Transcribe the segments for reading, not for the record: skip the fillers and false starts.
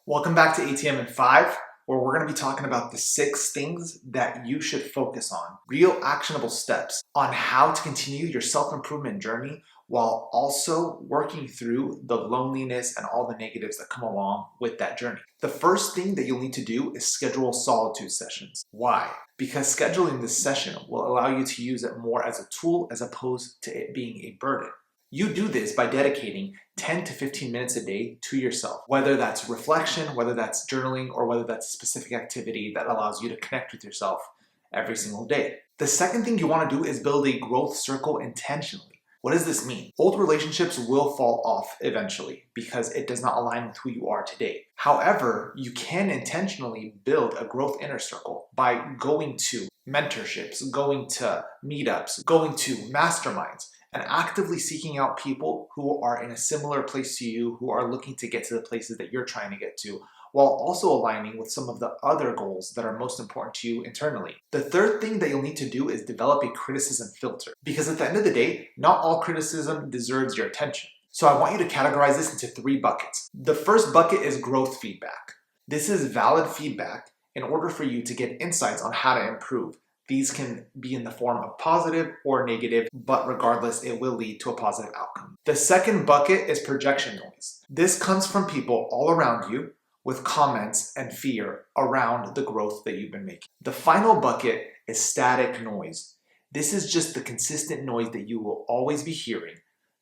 Welcome back to ATM in 5, where we're going to be talking about the 6 things that you should focus on. Real actionable steps on how to continue your self-improvement journey while also working through the loneliness and all the negatives that come along with that journey. The first thing that you'll need to do is schedule solitude sessions. Why? Because scheduling this session will allow you to use it more as a tool as opposed to it being a burden. You do this by dedicating 10 to 15 minutes a day to yourself, whether that's reflection, whether that's journaling, or whether that's a specific activity that allows you to connect with yourself every single day. The second thing you want to do is build a growth circle intentionally. What does this mean? Old relationships will fall off eventually because it does not align with who you are today. However, you can intentionally build a growth inner circle by going to mentorships, going to meetups, going to masterminds, and actively seeking out people who are in a similar place to you, who are looking to get to the places that you're trying to get to, while also aligning with some of the other goals that are most important to you internally. The third thing that you'll need to do is develop a criticism filter, because at the end of the day, not all criticism deserves your attention. So I want you to categorize this into 3 buckets. The first bucket is growth feedback. This is valid feedback in order for you to get insights on how to improve. These can be in the form of positive or negative, but regardless, it will lead to a positive outcome. The second bucket is projection noise. This comes from people all around you with comments and fear around the growth that you've been making. The final bucket is static noise. This is just the consistent noise that you will always be hearing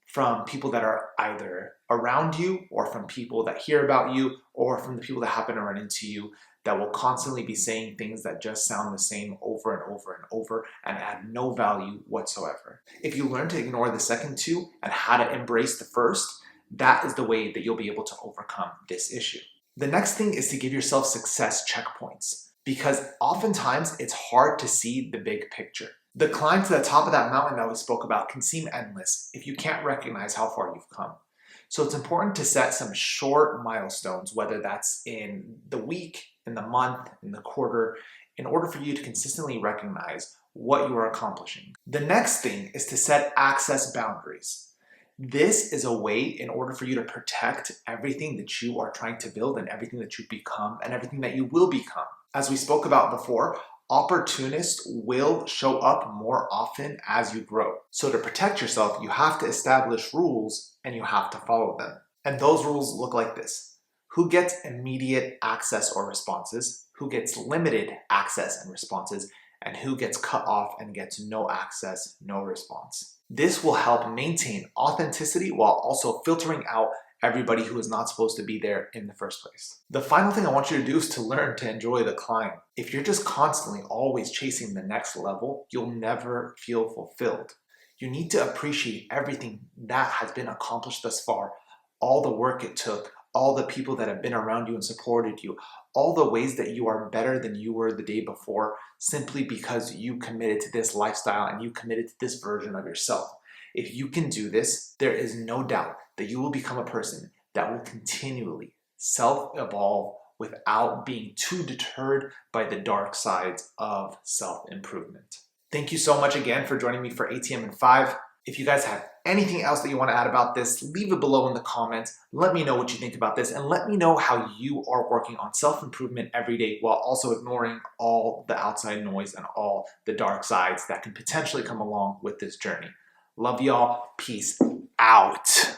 from people that are either around you or from people that hear about you or from the people that happen to run into you that will constantly be saying things that just sound the same over and over and over and add no value whatsoever. If you learn to ignore the second 2 and how to embrace the first, that is the way that you'll be able to overcome this issue. The next thing is to give yourself success checkpoints, because oftentimes it's hard to see the big picture. The climb to the top of that mountain that we spoke about can seem endless if you can't recognize how far you've come. So it's important to set some short milestones, whether that's in the week, in the month, in the quarter, in order for you to consistently recognize what you are accomplishing. The next thing is to set access boundaries. This is a way in order for you to protect everything that you are trying to build and everything that you become and everything that you will become. As we spoke about before, opportunists will show up more often as you grow. So to protect yourself, you have to establish rules and you have to follow them. And those rules look like this. Who gets immediate access or responses? Who gets limited access and responses? And who gets cut off and gets no access, no response? This will help maintain authenticity while also filtering out everybody who is not supposed to be there in the first place. The final thing I want you to do is to learn to enjoy the climb. If you're just constantly always chasing the next level, you'll never feel fulfilled. You need to appreciate everything that has been accomplished thus far, all the work it took, all the people that have been around you and supported you, all the ways that you are better than you were the day before simply because you committed to this lifestyle and you committed to this version of yourself. If you can do this, there is no doubt that you will become a person that will continually self-evolve without being too deterred by the dark sides of self-improvement. Thank you so much again for joining me for ATM in 5. If you guys have anything else that you want to add about this, leave it below in the comments. Let me know what you think about this and let me know how you are working on self-improvement every day while also ignoring all the outside noise and all the dark sides that can potentially come along with this journey. Love y'all. Peace out.